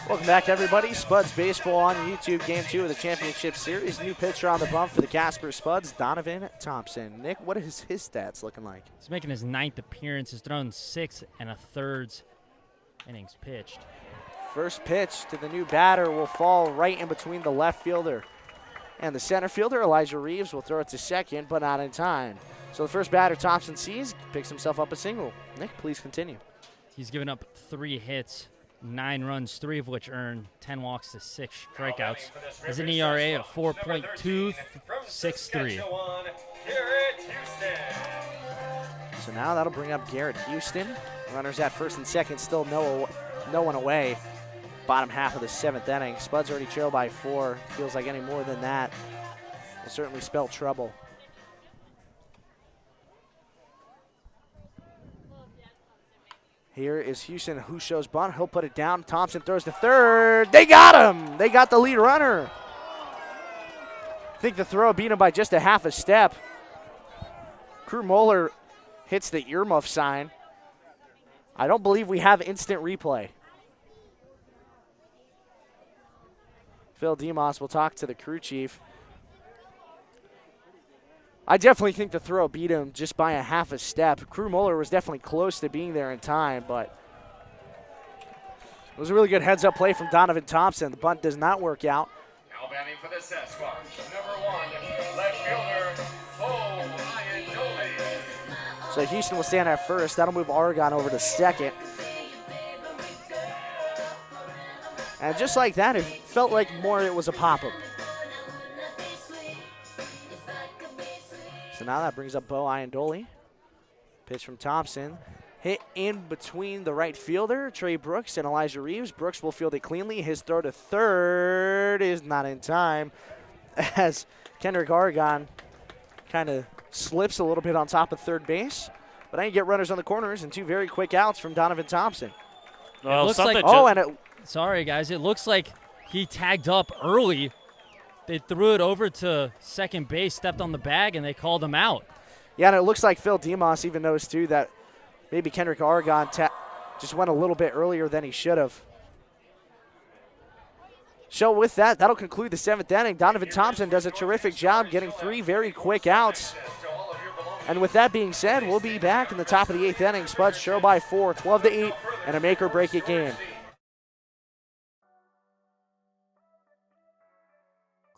Welcome back, everybody. Spuds Baseball on YouTube, Game 2 of the Championship Series. New pitcher on the bump for the Casper Spuds, Donovan Thompson. Nick, what is his stats looking like? He's making his 9th appearance. He's thrown 6 1/3 innings pitched. First pitch to the new batter will fall right in between the left fielder and the center fielder. Elijah Reeves will throw it to second, but not in time. So the first batter Thompson sees, picks himself up a single. Nick, please continue. He's given up 3 hits, 9 runs, 3 of which earned 10 walks to 6 strikeouts. Has an ERA of 4.263. So now that'll bring up Garrett Houston. Runners at first and second, still no one away. Bottom half of the 7th inning. Spuds already trail by 4. Feels like any more than that will certainly spell trouble. Here is Houston, who shows bunt. He'll put it down. Thompson throws to third. They got him. They got the lead runner. I think the throw beat him by just a half a step. Crew Moeller hits the earmuff sign. I don't believe we have instant replay. Phil Demos will talk to the crew chief. I definitely think the throw beat him just by a half a step. Crew Moeller was definitely close to being there in time, but it was a really good heads-up play from Donovan Thompson. The bunt does not work out. Now batting for the Sasquatch, number 1, left fielder, So Houston will stand at first. That'll move Oregon over to second. And just like that, it felt like more it was a pop-up. So now that brings up Bo Iandoli. Pitch from Thompson. Hit in between the right fielder, Trey Brooks, and Elijah Reeves. Brooks will field it cleanly. His throw to third is not in time as Kendrick Oregon kind of slips a little bit on top of third base. But I can get runners on the corners and 2 very quick outs from Donovan Thompson. Well, it looks like, sorry, guys. It looks like he tagged up early. They threw it over to second base, stepped on the bag, and they called him out. Yeah, and it looks like Phil Demos even knows, too, that maybe Kendrick Oregon just went a little bit earlier than he should have. So with that, that'll conclude the 7th inning. Donovan Thompson does a terrific job getting 3 very quick outs. And with that being said, we'll be back in the top of the 8th inning. Spuds trail by 4, 12-8, and a make-or-break-it game.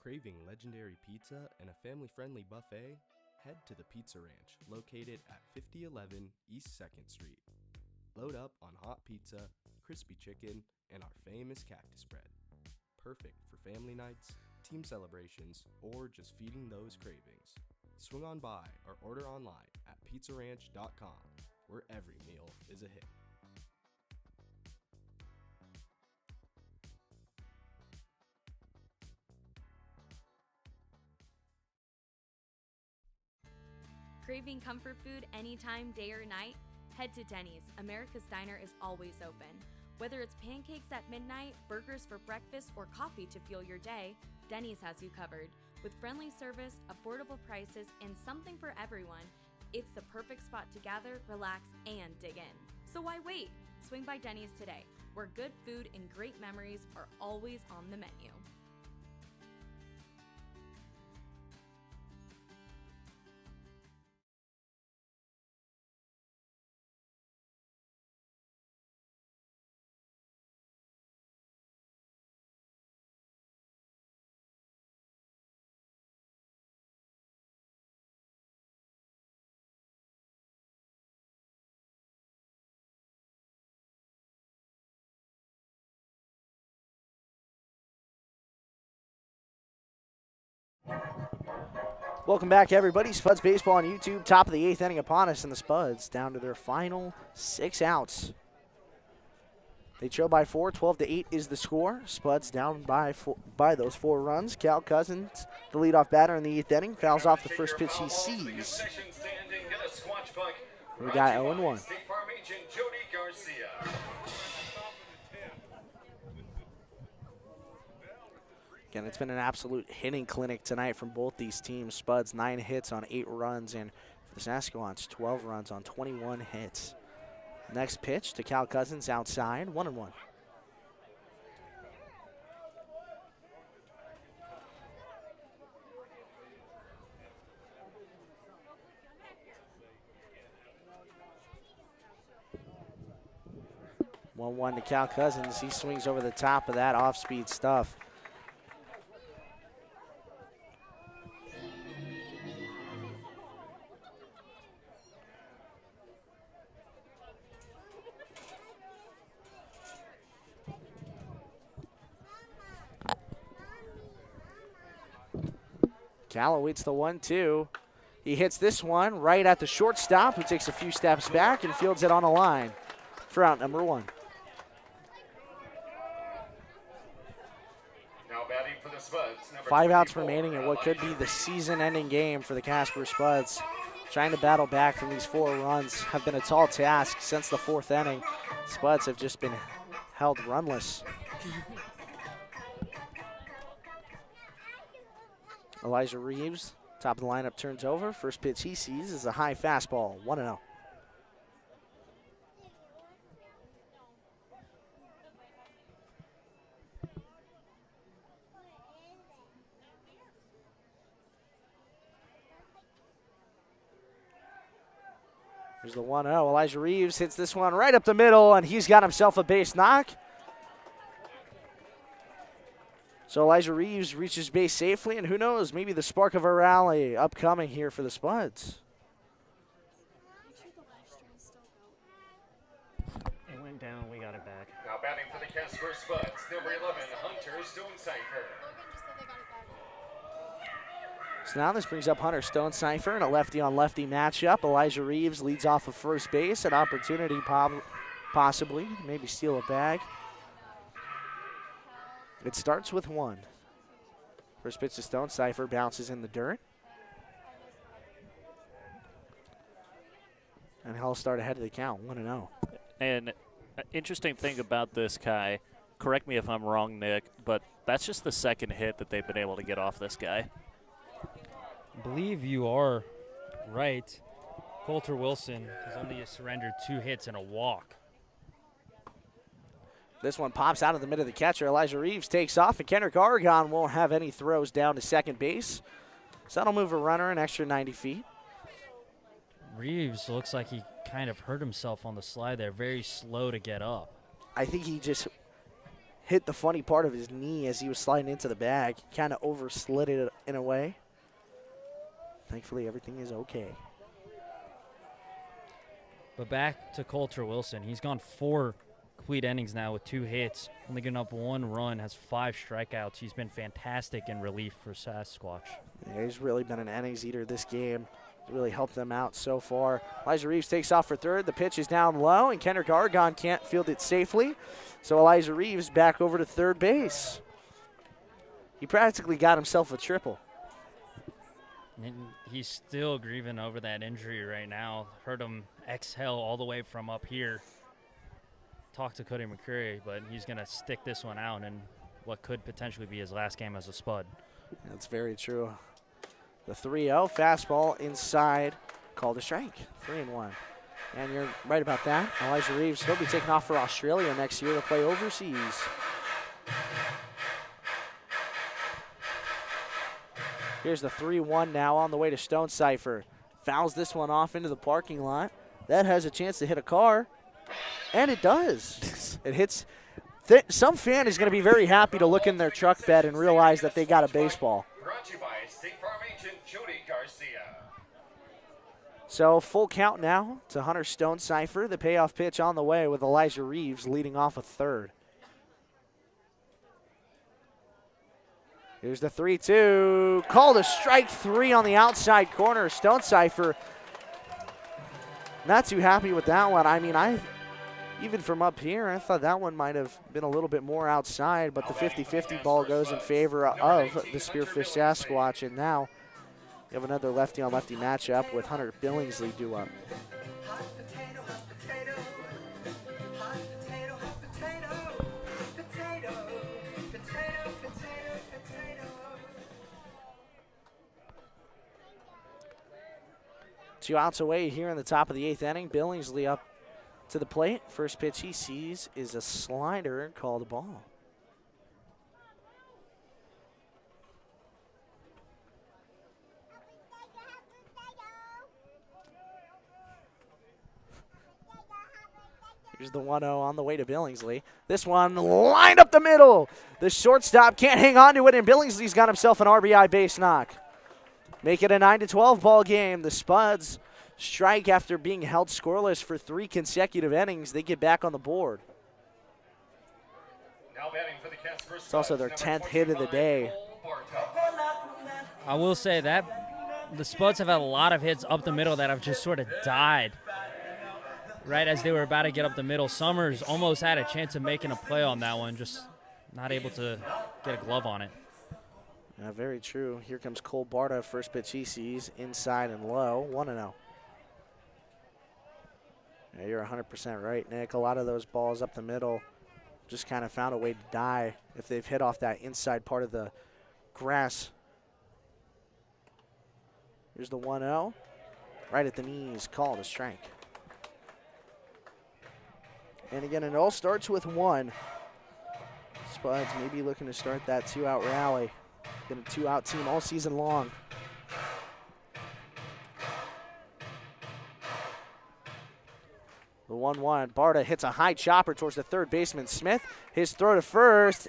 Craving legendary pizza and a family-friendly buffet? Head to the Pizza Ranch, located at 5011 East 2nd Street. Load up on hot pizza, crispy chicken, and our famous cactus spread. Perfect for family nights, team celebrations, or just feeding those cravings. Swing on by or order online at pizzaranch.com, where every meal is a hit. Craving comfort food anytime, day or night? Head to Denny's. America's Diner is always open. Whether it's pancakes at midnight, burgers for breakfast, or coffee to fuel your day, Denny's has you covered. With friendly service, affordable prices, and something for everyone, it's the perfect spot to gather, relax, and dig in. So why wait? Swing by Denny's today, where good food and great memories are always on the menu. Welcome back, everybody. Spuds Baseball on YouTube. Top of the 8th inning upon us, and the Spuds down to their final 6 outs. They trail by 4. 12-8 is the score. Spuds down by those 4 runs. Cal Cousins, the leadoff batter in the 8th inning, fouls off the first pitch he sees. We got 0-1. Again, it's been an absolute hitting clinic tonight from both these teams. Spuds 9 hits on 8 runs, and for the Saskatchewans 12 runs on 21 hits. Next pitch to Cal Cousins outside, 1-1. 1-1 to Cal Cousins. He swings over the top of that off-speed stuff. Cal awaits the 1-2. He hits this one right at the shortstop, who takes a few steps back and fields it on a line for out number 1. Now batting for the Spuds, number 5 outs 24, remaining in what could be the season-ending game for the Casper Spuds. Trying to battle back from these 4 runs have been a tall task since the 4th inning. Spuds have just been held runless. Elijah Reeves, top of the lineup, turns over. First pitch he sees is a high fastball, 1-0. Here's the 1-0. Elijah Reeves hits this one right up the middle, and he's got himself a base knock. So Elijah Reeves reaches base safely, and who knows, maybe the spark of a rally upcoming here for the Spuds. It went down, we got it back. Now batting for the Casper Spuds, number 11, Hunter Stonecipher. So now this brings up Hunter Stonecipher in a lefty-on-lefty matchup. Elijah Reeves leads off of first base, an opportunity possibly, maybe steal a bag. It starts with 1. First pitch to Stonecipher, bounces in the dirt. And he'll start ahead of the count, 1-0. And interesting thing about this guy, correct me if I'm wrong, Nick, but that's just the second hit that they've been able to get off this guy. I believe you are right. Coulter Wilson has only surrendered 2 hits and a walk. This one pops out of the mid of the catcher. Elijah Reeves takes off, and Kendrick Oregon won't have any throws down to second base. So that'll move a runner an extra 90 feet. Reeves looks like he kind of hurt himself on the slide there. Very slow to get up. I think he just hit the funny part of his knee as he was sliding into the bag. Kind of overslid it in a way. Thankfully, everything is okay. But back to Coulter Wilson. He's gone 4 complete innings now with 2 hits, only giving up 1 run, has 5 strikeouts. He's been fantastic in relief for Sasquatch. Yeah, he's really been an innings eater this game. He's really helped them out so far. Elijah Reeves takes off for third. The pitch is down low, and Kendrick Oregon can't field it safely. So Elijah Reeves back over to third base. He practically got himself a triple. And he's still grieving over that injury right now. Heard him exhale all the way from up here. Talk to Cody McCreary, but he's going to stick this one out in what could potentially be his last game as a Spud. That's very true. The 3-0 fastball inside, called a strike, 3-1. And you're right about that. Elijah Reeves, he'll be taking off for Australia next year to play overseas. Here's the 3-1 now on the way to Stonecipher. Fouls this one off into the parking lot. That has a chance to hit a car. And it does. It hits. Some fan is going to be very happy to look in their truck bed and realize that they got a baseball. Brought to you by State Farm agent Jody Garcia. So full count now to Hunter Stonecipher. The payoff pitch on the way with Elijah Reeves leading off a third. Here's the 3-2. Called a strike 3 on the outside corner. Stonecipher not too happy with that one. I mean, even from up here, I thought that one might have been a little bit more outside, but the 50-50 ball goes in favor of the Spearfish Sasquatch, and now you have another lefty-on-lefty matchup with Hunter Billingsley due up. Two outs away here in the top of the 8th inning. Billingsley up to the plate. First pitch he sees is a slider, called a ball. Here's the 1-0 on the way to Billingsley. This one lined up the middle. The shortstop can't hang on to it, and Billingsley's got himself an RBI base knock. Make it a 9-12 ball game. The Spuds strike after being held scoreless for 3 consecutive innings. They get back on the board. Now batting for the Casper It's also their 10th hit of the day. I will say that the Spuds have had a lot of hits up the middle that have just sort of died right as they were about to get up the middle. Summers almost had a chance of making a play on that one, just not able to get a glove on it. Yeah, very true. Here comes Cole Barta. First pitch he sees, inside and low, 1-0. Yeah, you're 100% right, Nick. A lot of those balls up the middle just kind of found a way to die if they've hit off that inside part of the grass. Here's the 1-0. Right at the knees, called a strike. And again, it all starts with 1. Spuds maybe looking to start that 2-out rally. Been a 2-out team all season long. The 1-1. Barta hits a high chopper towards the third baseman, Smith. His throw to first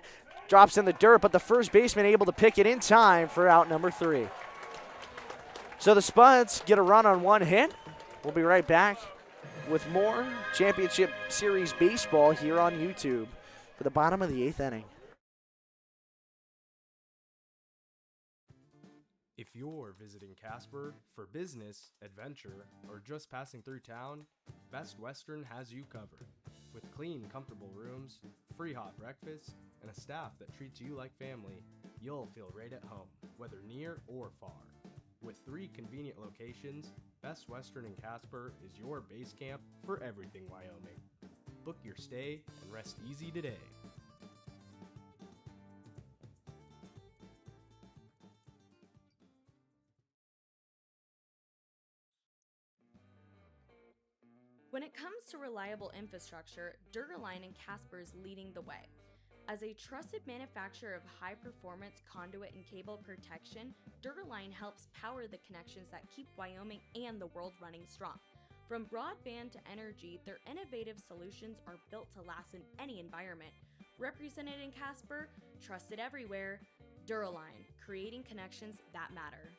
drops in the dirt, but the first baseman able to pick it in time for out number 3. So the Spuds get a run on 1 hit. We'll be right back with more Championship Series baseball here on YouTube for the bottom of the 8th inning. If you're visiting Casper for business, adventure, or just passing through town, Best Western has you covered. With clean, comfortable rooms, free hot breakfast, and a staff that treats you like family, you'll feel right at home, whether near or far. With 3 convenient locations, Best Western in Casper is your base camp for everything Wyoming. Book your stay and rest easy today. When it comes to reliable infrastructure, Dura-Line in Casper is leading the way. As a trusted manufacturer of high-performance conduit and cable protection, Dura-Line helps power the connections that keep Wyoming and the world running strong. From broadband to energy, their innovative solutions are built to last in any environment. Represented in Casper, trusted everywhere, Dura-Line, creating connections that matter.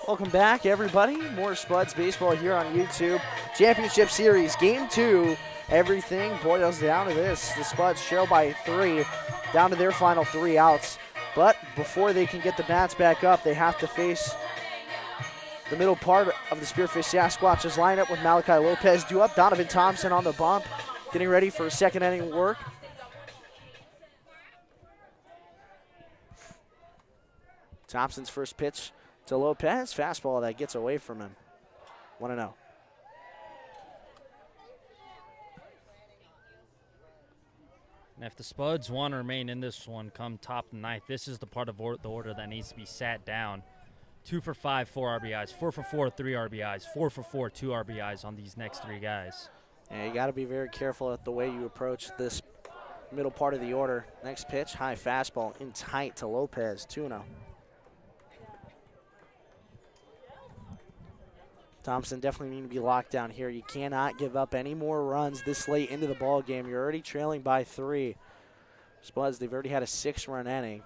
Welcome back, everybody. More Spuds baseball here on YouTube. Championship Series, Game 2. Everything boils down to this. The Spuds trail by 3, down to their final 3 outs. But before they can get the bats back up, they have to face the middle part of the Spearfish Sasquatch's lineup with Malachi Lopez due up. Donovan Thompson on the bump, getting ready for second inning work. Thompson's first pitch to Lopez, fastball that gets away from him. 1-0. And if the Spuds want to remain in this one come top of the 9th, this is the part of the order that needs to be sat down. 2 for 5, 4 RBIs. 4 for 4, 3 RBIs. 4 for 4, 2 RBIs on these next 3 guys. Yeah, you got to be very careful at the way you approach this middle part of the order. Next pitch, high fastball in tight to Lopez, 2-0. Thompson definitely need to be locked down here. You cannot give up any more runs this late into the ball game. You're already trailing by 3. Spuds, they've already had a 6-run inning.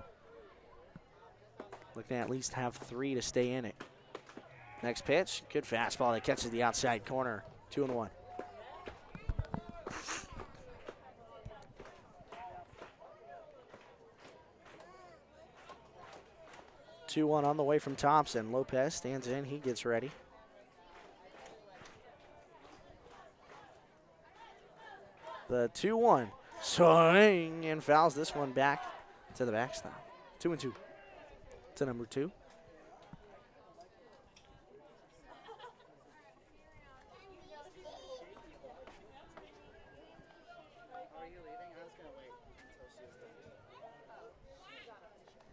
Looking at least have 3 to stay in it. Next pitch, good fastball that catches the outside corner. 2-1. Two-one on the way from Thompson. Lopez stands in. He gets ready. The 2-1. Swing and fouls this one back to the backstop. 2-2 to number 2.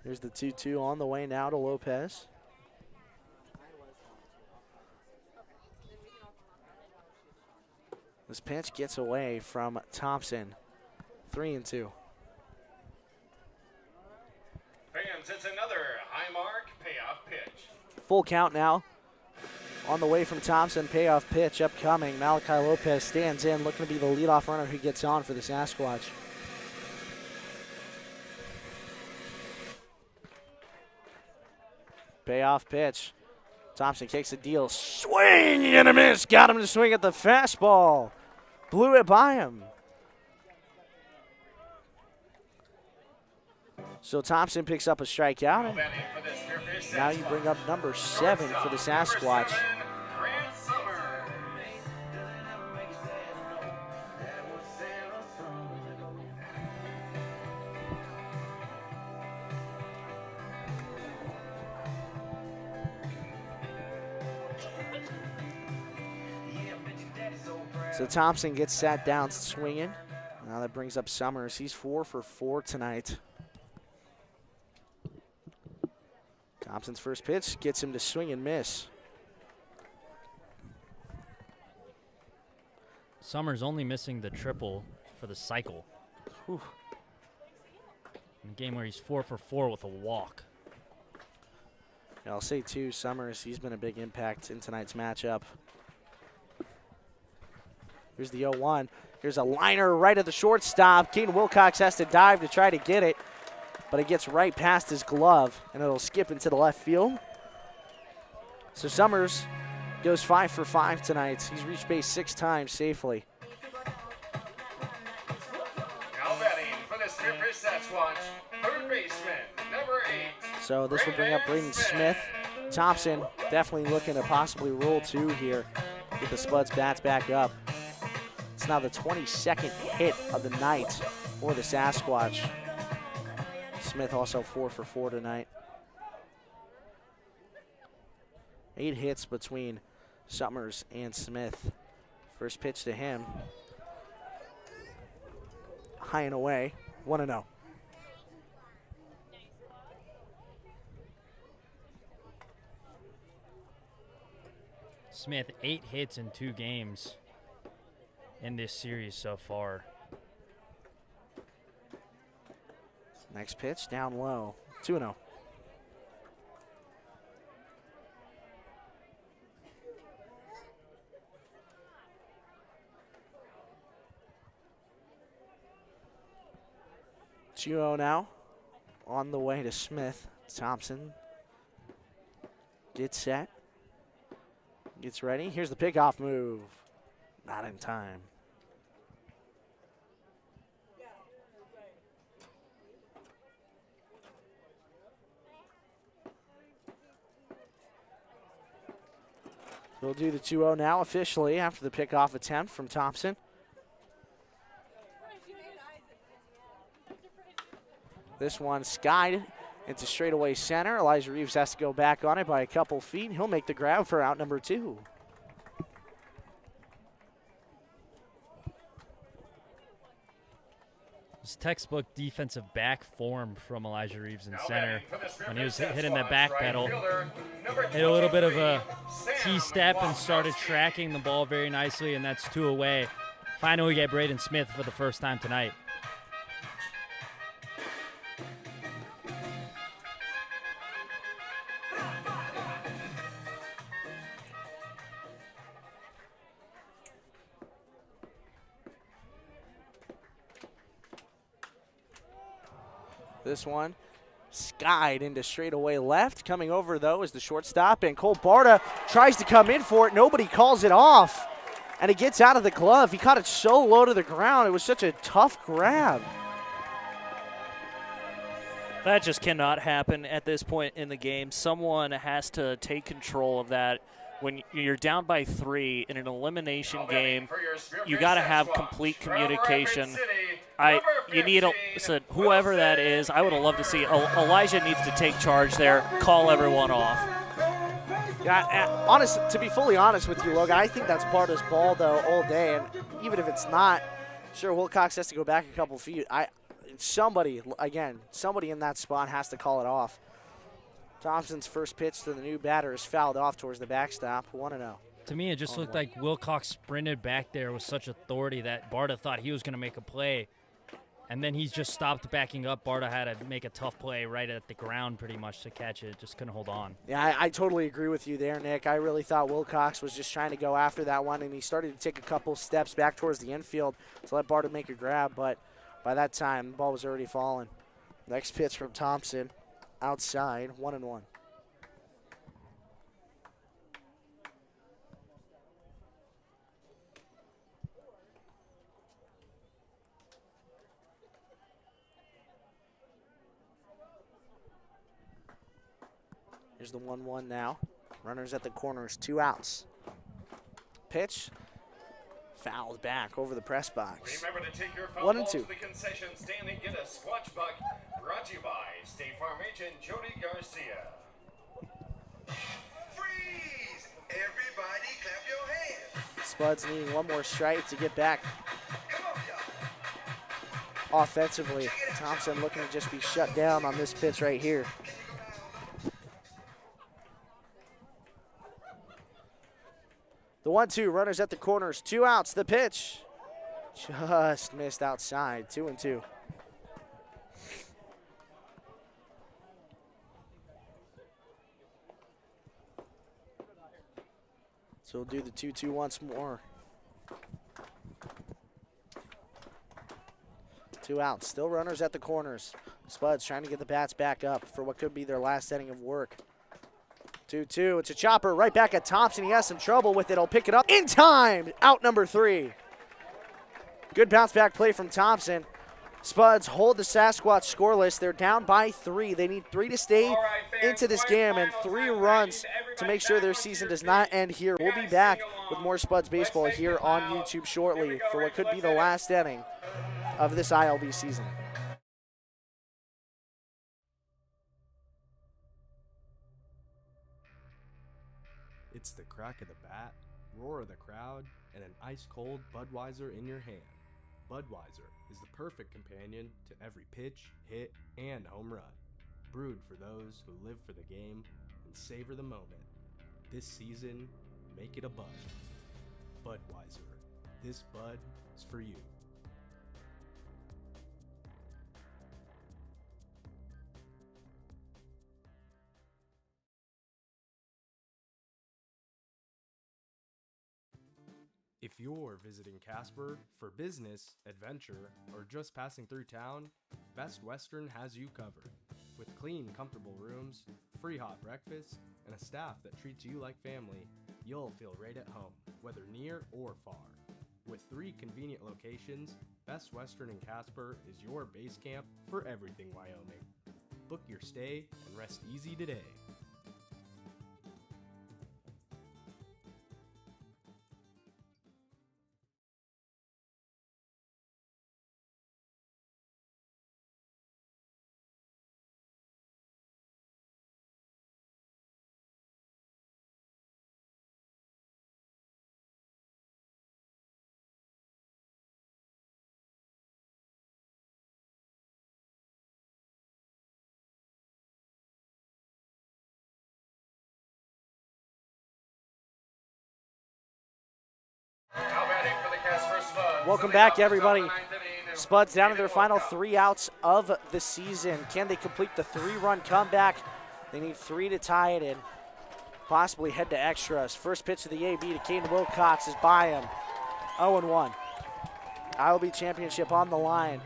Here's the 2-2 on the way now to Lopez. This pitch gets away from Thompson. 3-2. Fans, it's another high mark payoff pitch. Full count now. On the way from Thompson, payoff pitch upcoming. Malachi Lopez stands in, looking to be the leadoff runner who gets on for the Sasquatch. Payoff pitch. Thompson kicks a deal. Swing and a miss. Got him to swing at the fastball. Blew it by him. So Thompson picks up a strikeout. Now you bring up number 7 for the Sasquatch. So Thompson gets sat down swinging. Now that brings up Summers. He's 4 for 4 tonight. Thompson's first pitch gets him to swing and miss. Summers only missing the triple for the cycle. Whew. In a game where he's 4 for 4 with a walk. Yeah, I'll say too, Summers, he's been a big impact in tonight's matchup. Here's the 0-1. Here's a liner right at the shortstop. Keaton Wilcox has to dive to try to get it, but it gets right past his glove, and it'll skip into the left field. So Summers goes 5 for 5 tonight. He's reached base 6 times safely. Now batting for the Skipper Sasquatch, third baseman, number 8. So this will bring up Braden Smith. Thompson definitely looking to possibly roll 2 here. Get the Spuds bats back up. It's now the 22nd hit of the night for the Sasquatch. Smith also 4 for 4 tonight. 8 hits between Summers and Smith. First pitch to him. High and away, 1-0. Smith, 8 hits in 2 games in this series so far. Next pitch down low, 2-0. Now on the way to Smith. Thompson gets set, gets ready. Here's the pickoff move. Not in time. We'll do the 2-0 now officially after the pickoff attempt from Thompson. This one skied into straightaway center. Elijah Reeves has to go back on it by a couple feet. He'll make the grab for out number 2. It's textbook defensive back form from Elijah Reeves in center. When he was hitting that back pedal, hit a little bit of a T-step and started tracking the ball very nicely, and that's 2 away. Finally, we get Braden Smith for the first time tonight. This one skied into straightaway left. Coming over, though, is the shortstop, and Cole Barta tries to come in for it. Nobody calls it off, and it gets out of the glove. He caught it so low to the ground. It was such a tough grab. That just cannot happen at this point in the game. Someone has to take control of that. When you're down by 3 in an elimination game, you got to have complete communication. You need whoever that is. I would have loved to see Elijah needs to take charge there, call everyone off. Yeah, to be fully honest with you, Logan, I think that's Barta's ball though all day, and even if it's not, sure Wilcox has to go back a couple feet. somebody in that spot has to call it off. Thompson's first pitch to the new batter is fouled off towards the backstop, 1-0. To me, it just looked like Wilcox sprinted back there with such authority that Barta thought he was going to make a play. And then he's just stopped backing up. Barta had to make a tough play right at the ground pretty much to catch it. Just couldn't hold on. Yeah, I totally agree with you there, Nick. I really thought Wilcox was just trying to go after that one, and he started to take a couple steps back towards the infield to let Barta make a grab. But by that time, the ball was already falling. Next pitch from Thompson, outside, 1-1. Here's the 1-1 now. Runners at the corners, 2 outs. Pitch, fouled back over the press box. Remember to take your foul 1 ball and 2. to the concession stand and get a squatch buck. Brought to you by State Farm agent Jody Garcia. Freeze! Everybody clap your hands. Spuds needing one more strike to get back Come on, y'all. offensively. Thompson looking to just be shut down on this pitch right here. The 1-2, runners at the corners, 2 outs. The pitch just missed outside, 2-2. So we'll do the 2-2 once more. 2 outs, still runners at the corners. Spuds trying to get the bats back up for what could be their last inning of work. 2-2, it's a chopper right back at Thompson. He has some trouble with it. He'll pick it up in time. Out number 3. Good bounce back play from Thompson. Spuds hold the Sasquatch scoreless. They're down by 3. They need 3 to stay into this game and 3 runs to make sure their season does not end here. We'll be back with more Spuds baseball here on YouTube shortly for what could be the last inning of this iLB season. It's the crack of the bat, roar of the crowd, and an ice-cold Budweiser in your hand. Budweiser is the perfect companion to every pitch, hit, and home run. Brewed for those who live for the game and savor the moment. This season, make it a Bud. Budweiser. This Bud is for you. If you're visiting Casper for business, adventure, or just passing through town, Best Western has you covered. With clean, comfortable rooms, free hot breakfast, and a staff that treats you like family, you'll feel right at home, whether near or far. With 3 convenient locations, Best Western in Casper is your base camp for everything Wyoming. Book your stay and rest easy today. Now batting for the Casper Spuds. Welcome back, everybody. Spuds down to their final 3 outs of the season. Can they complete the 3-run comeback? They need 3 to tie it in. Possibly head to extras. First pitch of the AB to Caden Wilcox is by him. 0-1. iLB championship on the line.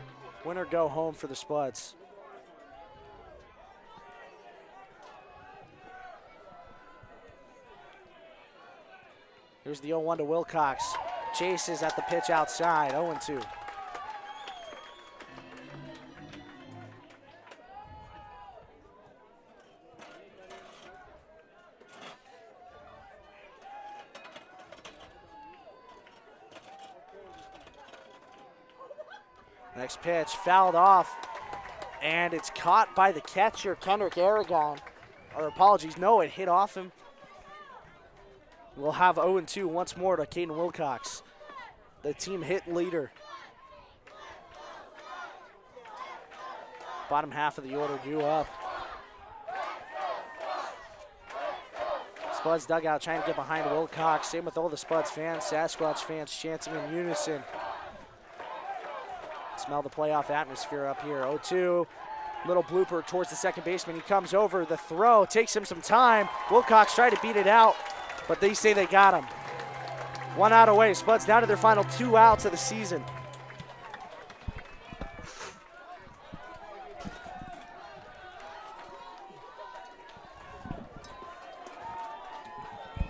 Winner go home for the Spuds. Here's the 0-1 to Wilcox. Chases at the pitch outside, 0-2. Next pitch, fouled off, and it's caught by the catcher, Kendrick Aragon. Or apologies, no, it hit off him. We'll have 0-2 once more to Caden Wilcox, the team hit leader. Bottom half of the order due up. Spuds dugout trying to get behind Wilcox. Same with all the Spuds fans, Sasquatch fans chanting in unison. Smell the playoff atmosphere up here. 0-2. Little blooper towards the second baseman. He comes over. The throw takes him some time. Wilcox tried to beat it out, but they say they got him. 1 out away. Spuds down to their final 2 outs of the season.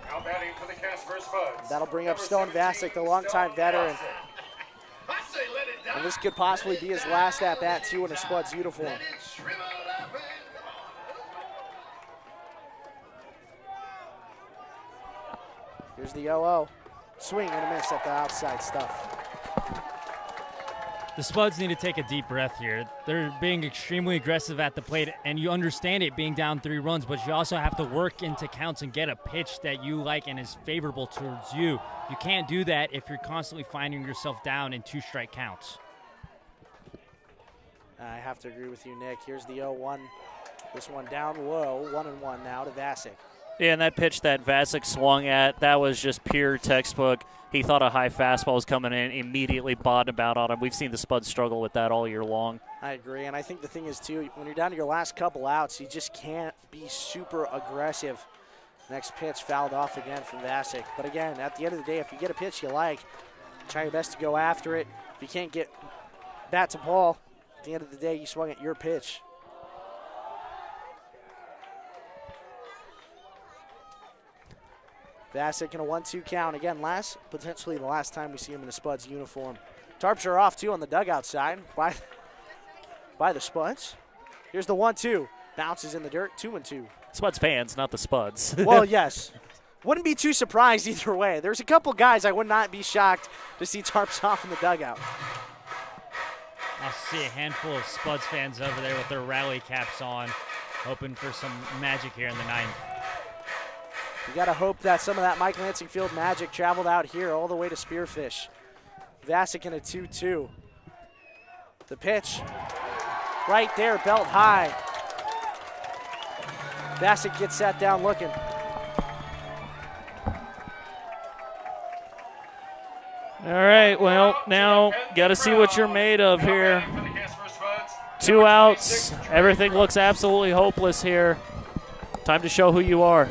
Now batting for the Casper Spuds. That'll bring up Stone Vasic, the longtime veteran. I say let it die. And this could possibly be his last at-bat, too, in a Spuds uniform. Let it shrivel up and Here's the 0-0. Swing and a miss at the outside stuff. The Spuds need to take a deep breath here. They're being extremely aggressive at the plate, and you understand it being down 3 runs, but you also have to work into counts and get a pitch that you like and is favorable towards you. You can't do that if you're constantly finding yourself down in 2-strike counts. I have to agree with you, Nick. Here's the 0-1. This one down low, 1-1 now to Vasic. Yeah, and that pitch that Vasic swung at, that was just pure textbook. He thought a high fastball was coming in, immediately bottomed out on him. We've seen the Spuds struggle with that all year long. I agree, and I think the thing is, too, when you're down to your last couple outs, you just can't be super aggressive. Next pitch fouled off again from Vasic. But again, at the end of the day, if you get a pitch you like, try your best to go after it. If you can't get bat to ball, at the end of the day, you swung at your pitch. Vasic in a 1-2 count. Again, potentially the last time we see him in a Spuds uniform. Tarps are off, too, on the dugout side by the Spuds. Here's the 1-2. Bounces in the dirt, 2-2. Spuds fans, not the Spuds. Well, yes. Wouldn't be too surprised either way. There's a couple guys I would not be shocked to see Tarps off in the dugout. I'll see a handful of Spuds fans over there with their rally caps on, hoping for some magic here in the 9th. You got to hope that some of that Mike Lansing Field magic traveled out here all the way to Spearfish. Vasic in a 2-2. The pitch right there, belt high. Vasic gets sat down looking. All right, well, now got to see what you're made of here. 2 outs. Everything looks absolutely hopeless here. Time to show who you are.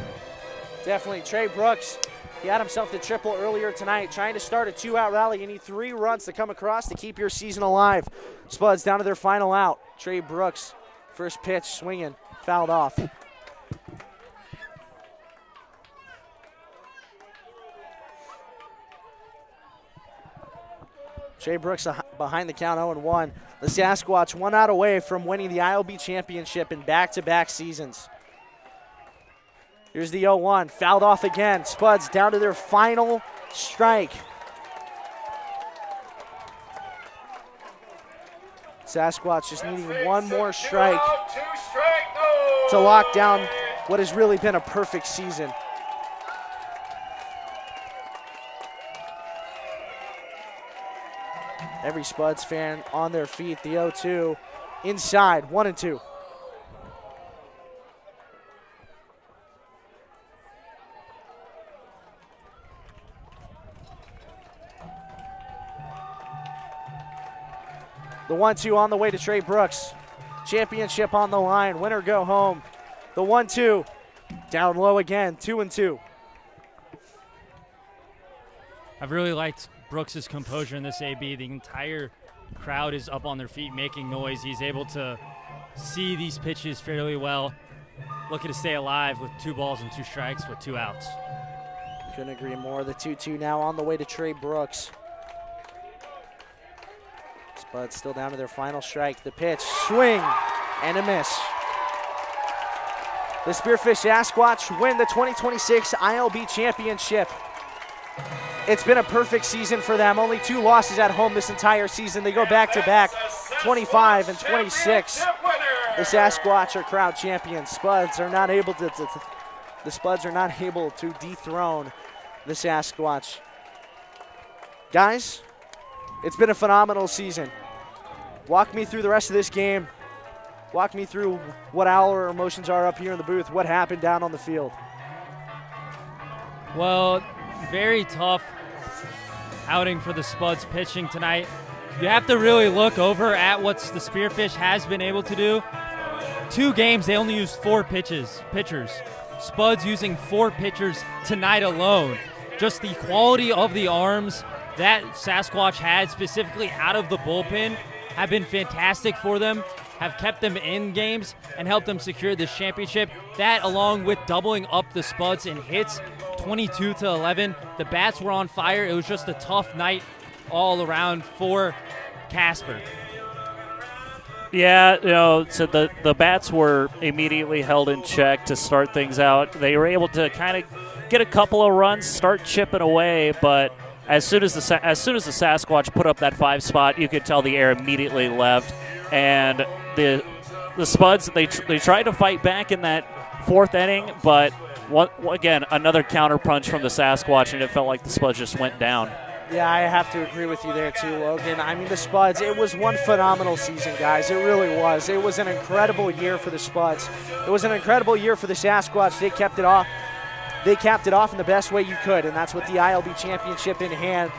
Definitely. Trey Brooks, he had himself the triple earlier tonight, trying to start a 2-out rally. You need 3 runs to come across to keep your season alive. Spuds down to their final out. Trey Brooks, first pitch, swinging, fouled off. Trey Brooks behind the count 0-1. The Sasquatch 1 out away from winning the iLB championship in back-to-back seasons. Here's the 0-1, fouled off again. Spuds down to their final strike. Sasquatch just needing 1 more strike to lock down what has really been a perfect season. Every Spuds fan on their feet. The 0-2 inside, 1-2. The 1-2 on the way to Trey Brooks. Championship on the line. Winner go home. The 1-2 down low again. 2-2. I've really liked Brooks' composure in this AB. The entire crowd is up on their feet making noise. He's able to see these pitches fairly well. Looking to stay alive with 2 balls and 2 strikes with 2 outs. Couldn't agree more. The 2-2 now on the way to Trey Brooks. Spuds still down to their final strike. The pitch, swing, and a miss. The Spearfish Sasquatch win the 2026 iLB Championship. It's been a perfect season for them. Only 2 losses at home this entire season. They go back-to-back, 25 and 26. The Sasquatch are crowd champions. Spuds are not able to the Spuds are not able to dethrone the Sasquatch. Guys, it's been a phenomenal season. Walk me through the rest of this game. walk me through what our emotions are up here in the booth. What happened down on the field? Well, very tough outing for the Spuds pitching tonight. You have to really look over at what the Spearfish has been able to do. 2 games, they only used 4 pitchers. Spuds using 4 pitchers tonight alone. Just the quality of the arms that Sasquatch had, specifically out of the bullpen, have been fantastic for them, have kept them in games, and helped them secure this championship. That, along with doubling up the Spuds in hits, 22-11. The bats were on fire. It was just a tough night all around for Casper. Yeah, so the bats were immediately held in check to start things out. They were able to kind of get a couple of runs, start chipping away, but as soon as the Sasquatch put up that 5 spot, you could tell the air immediately left, and the Spuds they tried to fight back in that 4th inning, but again another counter punch from the Sasquatch, and it felt like the Spuds just went down. Yeah, I have to agree with you there too, Logan. I mean, the Spuds, it was one phenomenal season, guys. It really was. It was an incredible year for the Spuds. It was an incredible year for the Sasquatch. They kept it off. They capped it off in the best way you could, and that's with the iLB championship in hand.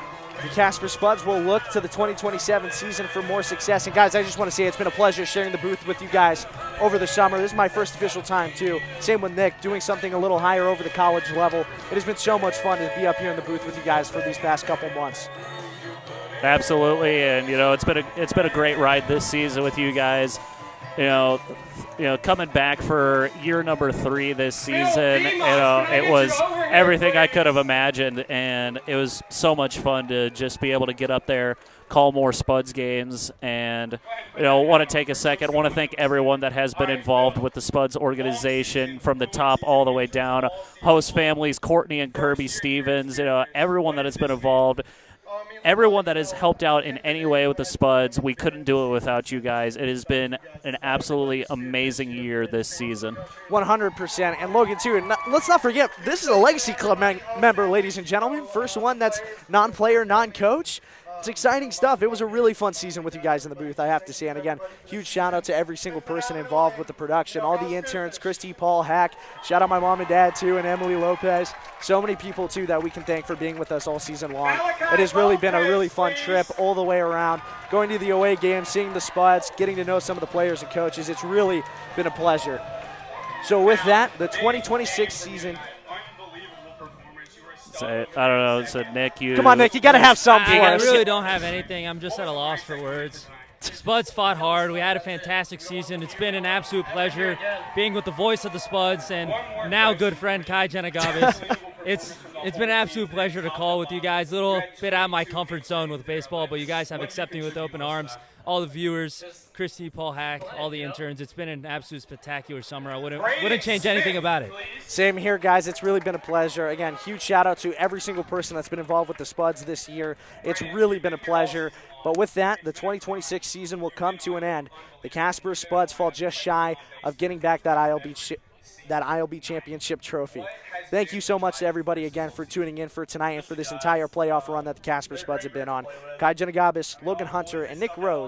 The Casper Spuds will look to the 2027 season for more success. And guys, I just want to say it's been a pleasure sharing the booth with you guys over the summer. This is my first official time too. Same with Nick, doing something a little higher over the college level. It has been so much fun to be up here in the booth with you guys for these past couple months. Absolutely, and it's been a great ride this season with you guys. Coming back for year number 3 this season, it was everything I could have imagined, and it was so much fun to just be able to get up there, call more Spuds games, and want to take a second. Want to thank everyone that has been involved with the Spuds organization from the top all the way down. Host families, Courtney and Kirby Stevens, everyone that has been involved. Everyone that has helped out in any way with the Spuds, we couldn't do it without you guys. It has been an absolutely amazing year this season. 100%. And Logan, too, and let's not forget, this is a Legacy Club member, ladies and gentlemen. First one that's non-player, non-coach. It's exciting stuff. It was a really fun season with you guys in the booth, I have to say. And again, huge shout out to every single person involved with the production, all the interns, Christy, Paul, Hack. Shout out my mom and dad too, and Emily Lopez. So many people too that we can thank for being with us all season long. It has really been a really fun trip all the way around. Going to the away games, seeing the Spuds, getting to know some of the players and coaches. It's really been a pleasure. So with that, the 2026 season. I don't know. So Nick, come on, Nick, you got to have something for us. I really don't have anything. I'm just at a loss for words. Spuds fought hard. We had a fantastic season. It's been an absolute pleasure being with the voice of the Spuds and now good friend Kai Jenagabis. It's been an absolute pleasure to call with you guys. A little bit out of my comfort zone with baseball, but you guys have accepted me with open arms. All the viewers, Christy, Paul Hack, all the interns. It's been an absolute spectacular summer. I wouldn't change anything about it. Same here, guys. It's really been a pleasure. Again, huge shout out to every single person that's been involved with the Spuds this year. It's really been a pleasure. But with that, the 2026 season will come to an end. The Casper Spuds fall just shy of getting back that iLB championship trophy. Thank you so much to everybody again for tuning in for tonight and for this entire playoff run that the Casper Spuds have been on. Kai Jenagabis, Logan Hunter, and Nick Rose